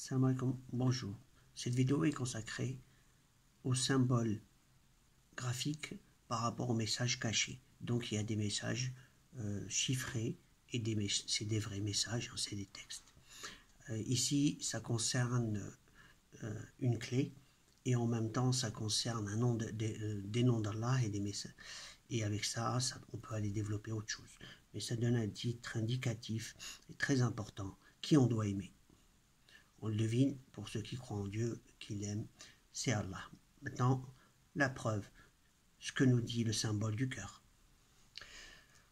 Salam alaikum, bonjour. Cette vidéo est consacrée aux symboles graphiques par rapport aux messages cachés. Donc il y a des messages chiffrés et c'est des vrais messages, hein, c'est des textes. Ici, ça concerne une clé et en même temps, ça concerne un nom des noms d'Allah et des messages. Et avec ça, on peut aller développer autre chose. Mais ça donne un titre indicatif et très important qui on doit aimer. On le devine pour ceux qui croient en Dieu, qui l'aiment, c'est Allah. Maintenant, la preuve, ce que nous dit le symbole du cœur.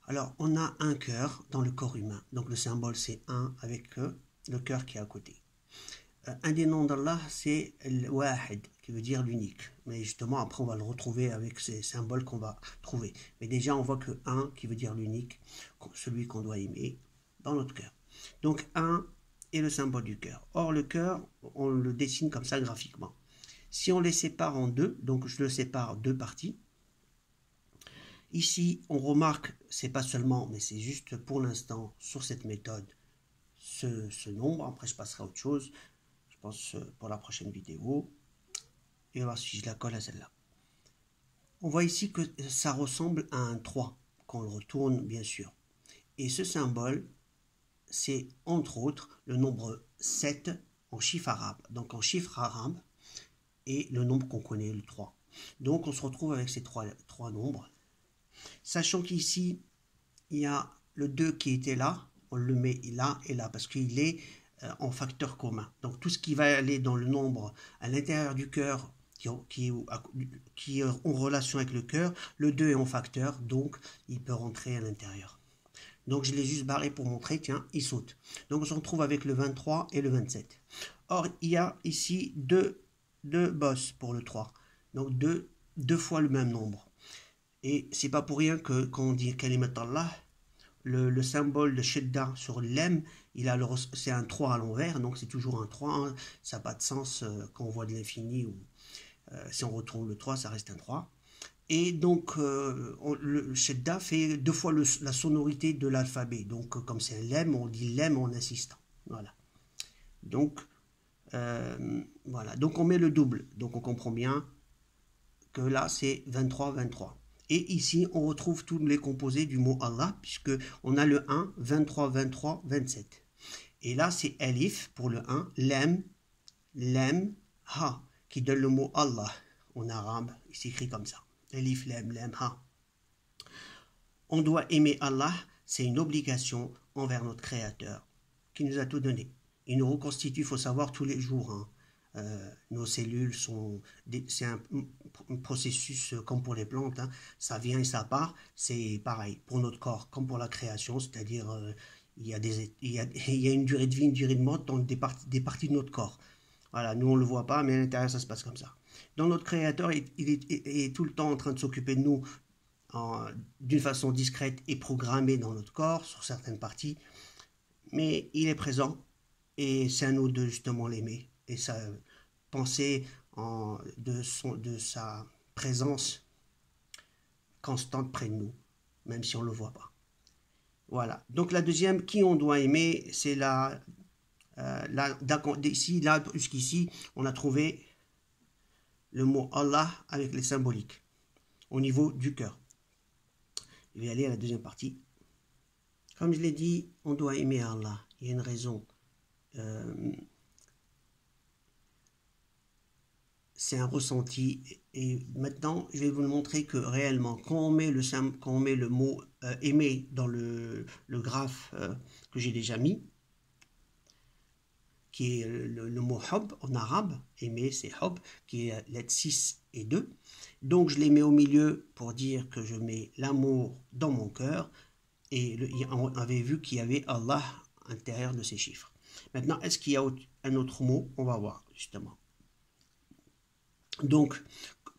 Alors, on a un cœur dans le corps humain. Donc, le symbole, c'est un avec le cœur qui est à côté. Un des noms d'Allah, c'est Al-Wahid, qui veut dire l'unique. Mais justement, après, on va le retrouver avec ces symboles qu'on va trouver. Mais déjà, on voit que un, qui veut dire l'unique, celui qu'on doit aimer dans notre cœur. Donc, un est le symbole du cœur. Or, le cœur, on le dessine comme ça graphiquement. Si on les sépare en deux, donc je le sépare en deux parties, ici, on remarque, c'est pas seulement, mais c'est juste pour l'instant, sur cette méthode, ce nombre. Après, je passerai à autre chose, je pense pour la prochaine vidéo. Et on va voir si je la colle à celle-là. On voit ici que ça ressemble à un 3, qu'on le retourne, bien sûr. Et ce symbole, c'est entre autres le nombre 7 en chiffre arabe. Donc en chiffre arabe, et le nombre qu'on connaît, le 3. Donc on se retrouve avec ces trois nombres. Sachant qu'ici, il y a le 2 qui était là, on le met là et là, parce qu'il est en facteur commun. Donc tout ce qui va aller dans le nombre à l'intérieur du cœur, qui est en relation avec le cœur, le 2 est en facteur, donc il peut rentrer à l'intérieur. Donc je l'ai juste barré pour montrer, tiens, il saute. Donc on se retrouve avec le 23 et le 27. Or, il y a ici deux bosses pour le 3. Donc deux fois le même nombre. Et c'est pas pour rien que quand on dit Kalimat Allah, le symbole de Shedda sur l'M, c'est un 3 à l'envers, donc c'est toujours un 3. Hein. Ça n'a pas de sens quand on voit de l'infini, ou si on retourne le 3, ça reste un 3. Et donc, le Shedda fait deux fois la sonorité de l'alphabet. Donc, comme c'est un lemme, on dit lemme en insistant. Voilà. Donc, voilà. Donc, on met le double. Donc, on comprend bien que là, c'est 23, 23. Et ici, on retrouve tous les composés du mot Allah, puisqu'on a le 1, 23, 23, 27. Et là, c'est Alif pour le 1, Lem, Lem, Ha, qui donne le mot Allah. En arabe, il s'écrit comme ça. Alif, Lem, Lem, Ha. On doit aimer Allah, c'est une obligation envers notre Créateur, qui nous a tout donné. Il nous reconstitue, il faut savoir, tous les jours. Hein. Nos cellules c'est un processus comme pour les plantes, hein. Ça vient et ça part, c'est pareil pour notre corps, comme pour la création, c'est-à-dire il y a une durée de vie, une durée de mort dans des parties de notre corps. Voilà, nous on ne le voit pas, mais à l'intérieur ça se passe comme ça. Donc notre Créateur, il est tout le temps en train de s'occuper de nous d'une façon discrète et programmée dans notre corps, sur certaines parties, mais il est présent et c'est à nous de justement l'aimer et penser de sa présence constante près de nous, même si on ne le voit pas. Voilà, donc la deuxième, qui on doit aimer, c'est jusqu'ici, on a trouvé le mot Allah avec les symboliques au niveau du cœur. Je vais aller à la deuxième partie. Comme je l'ai dit, on doit aimer Allah. Il y a une raison. C'est un ressenti. Et maintenant, je vais vous le montrer que réellement, quand on met le mot aimer dans le graphe que j'ai déjà mis, qui est le mot hub en arabe, aimer c'est hub, qui est lettres 6 et 2. Donc je les mets au milieu pour dire que je mets l'amour dans mon cœur. Et on avait vu qu'il y avait Allah à l'intérieur de ces chiffres. Maintenant, est-ce qu'il y a un autre mot? On va voir justement. Donc,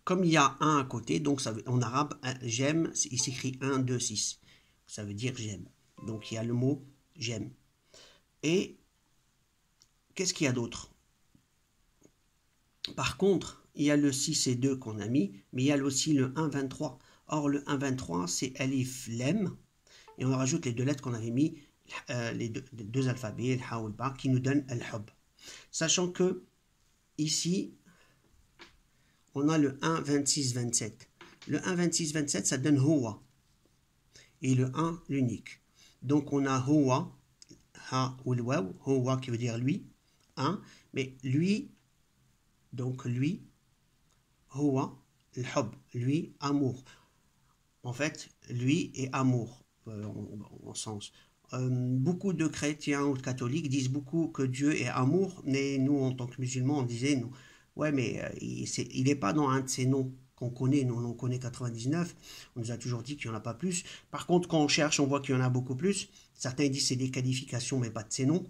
comme il y a un à côté, donc en arabe, j'aime, il s'écrit 1, 2, 6. Ça veut dire j'aime. Donc il y a le mot j'aime. Et qu'est-ce qu'il y a d'autre? Par contre, il y a le 6 et 2 qu'on a mis, mais il y a aussi le 1, 23. Or, le 1, 23, c'est Alif, Lem, et on rajoute les deux lettres qu'on avait mis, les deux alphabets, le Ha ou le Ba, qui nous donnent Al-Hub. Sachant que ici, on a le 1, 26, 27. Le 1, 26, 27, ça donne Huwa. Et le 1, l'unique. Donc on a Huwa, Ha ou le Waw, Huwa qui veut dire lui, 1, mais lui, donc lui, Huwa, l'Hub, lui, amour. En fait, lui est amour, en sens. Beaucoup de chrétiens ou de catholiques disent beaucoup que Dieu est amour, mais nous, en tant que musulmans, on disait, nous, ouais, mais il n'est pas dans un de ces noms qu'on connaît, nous on en connaît 99, on nous a toujours dit qu'il n'y en a pas plus. Par contre, quand on cherche, on voit qu'il y en a beaucoup plus. Certains disent que c'est des qualifications, mais pas de ces noms.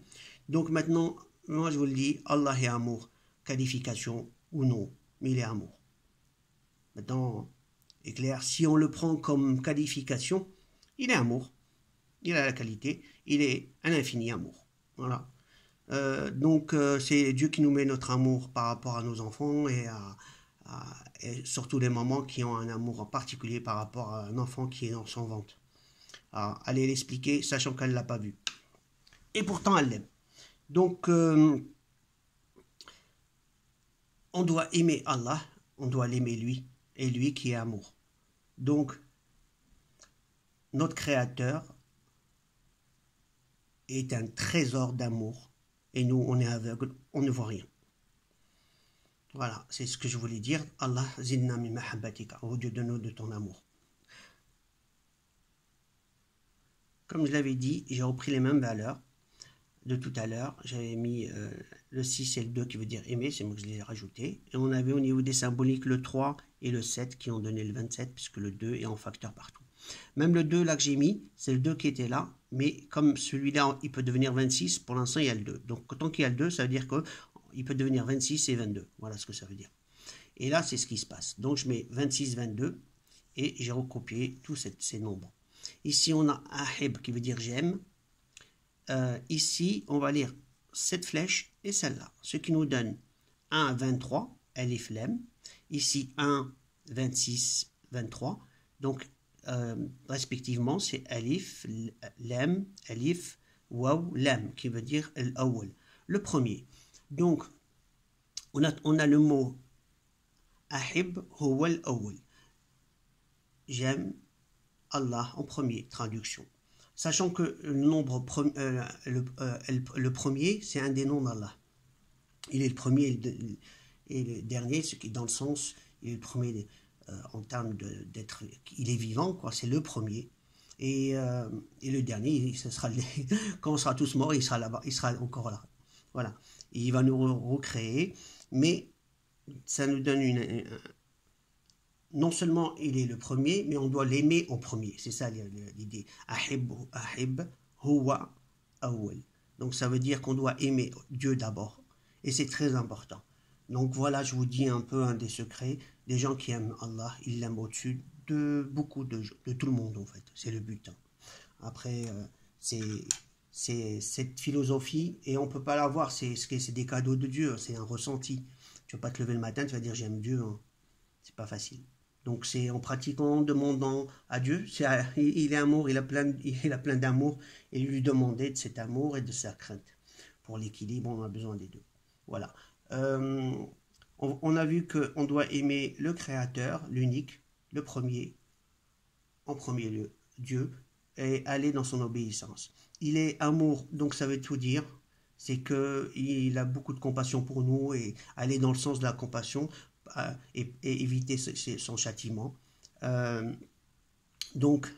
Donc maintenant, moi je vous le dis, Allah est amour, qualification ou non, mais il est amour. Maintenant, est clair, si on le prend comme qualification, il est amour, il a la qualité, il est un infini amour. Voilà. Donc c'est Dieu qui nous met notre amour par rapport à nos enfants et surtout les mamans qui ont un amour en particulier par rapport à un enfant qui est dans son ventre. Alors, allez l'expliquer, sachant qu'elle ne l'a pas vu. Et pourtant, elle l'aime. Donc, on doit aimer Allah, on doit l'aimer lui, et lui qui est amour. Donc, notre Créateur est un trésor d'amour, et nous, on est aveugle, on ne voit rien. Voilà, c'est ce que je voulais dire. Allah zidna min mahabbatika, oh Dieu, donne-nous de ton amour. Comme je l'avais dit, j'ai repris les mêmes valeurs de tout à l'heure. J'avais mis le 6 et le 2 qui veut dire aimer, c'est moi que je les ai rajoutés. Et on avait au niveau des symboliques le 3 et le 7 qui ont donné le 27, puisque le 2 est en facteur partout. Même le 2 là que j'ai mis, c'est le 2 qui était là, mais comme celui-là, il peut devenir 26, pour l'instant il y a le 2. Donc tant qu'il y a le 2, ça veut dire qu'il peut devenir 26 et 22. Voilà ce que ça veut dire. Et là, c'est ce qui se passe. Donc je mets 26, 22, et j'ai recopié tous ces nombres. Ici, on a Ahib qui veut dire j'aime. Ici, on va lire cette flèche et celle-là, ce qui nous donne 1, 23, Alif, Lem. Ici, 1, 26, 23. Donc, respectivement, c'est Alif, Lem, Alif, Waw, Lem, qui veut dire Al-Awwal, le premier. Donc, on a le mot Ahib, Huwa Al-Awwal. J'aime Allah en premier, traduction. Sachant que le nombre le premier, c'est un des noms d'Allah. Il est le premier et le dernier, ce qui est dans le sens, il est le premier en termes d'être, il est vivant, quoi. C'est le premier. Et le dernier, ce sera quand on sera tous morts, il sera là-bas, il sera encore là. Voilà. Et il va nous recréer, mais ça nous donne non seulement il est le premier, mais on doit l'aimer en premier. C'est ça l'idée. Ahib, huwa, awwal. Donc ça veut dire qu'on doit aimer Dieu d'abord. Et c'est très important. Donc voilà, je vous dis un peu un des secrets. Les gens qui aiment Allah, ils l'aiment au-dessus de beaucoup de tout le monde en fait. C'est le but. Après, c'est cette philosophie et on ne peut pas l'avoir. C'est des cadeaux de Dieu. C'est un ressenti. Tu ne vas pas te lever le matin, tu vas dire j'aime Dieu. Hein. C'est pas facile. Donc c'est en pratiquant, en demandant à Dieu, il est amour, il a plein d'amour, et lui demander de cet amour et de sa crainte. Pour l'équilibre, on a besoin des deux. Voilà. On a vu qu'on doit aimer le Créateur, l'unique, le premier, en premier lieu, Dieu, et aller dans son obéissance. Il est amour, donc ça veut tout dire. C'est qu'il a beaucoup de compassion pour nous et aller dans le sens de la compassion et éviter son châtiment. Donc,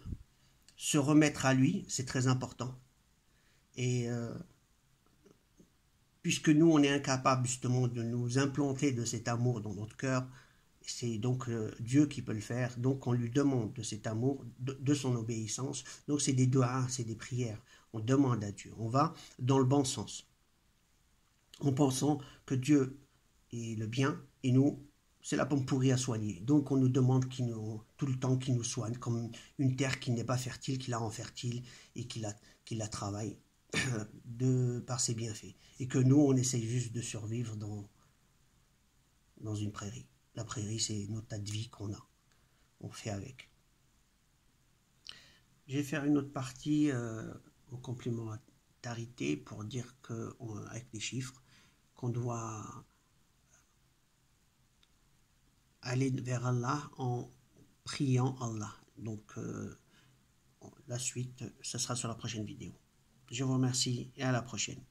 se remettre à lui, c'est très important. Et puisque nous, on est incapable justement de nous implanter de cet amour dans notre cœur, c'est donc Dieu qui peut le faire. Donc, on lui demande de cet amour, de son obéissance. Donc, c'est des doigts, c'est des prières. On demande à Dieu. On va dans le bon sens. En pensant que Dieu est le bien et nous, c'est la pomme pourrie à soigner. Donc on nous demande tout le temps qu'il nous soigne, comme une terre qui n'est pas fertile, qui la rend fertile et qui la travaille par ses bienfaits. Et que nous, on essaye juste de survivre dans une prairie. La prairie, c'est notre tas de vie qu'on a. On fait avec. Je vais faire une autre partie au complémentarité pour dire avec des chiffres. qu'on doit aller vers Allah en priant Allah. Donc, la suite, ce sera sur la prochaine vidéo. Je vous remercie et à la prochaine.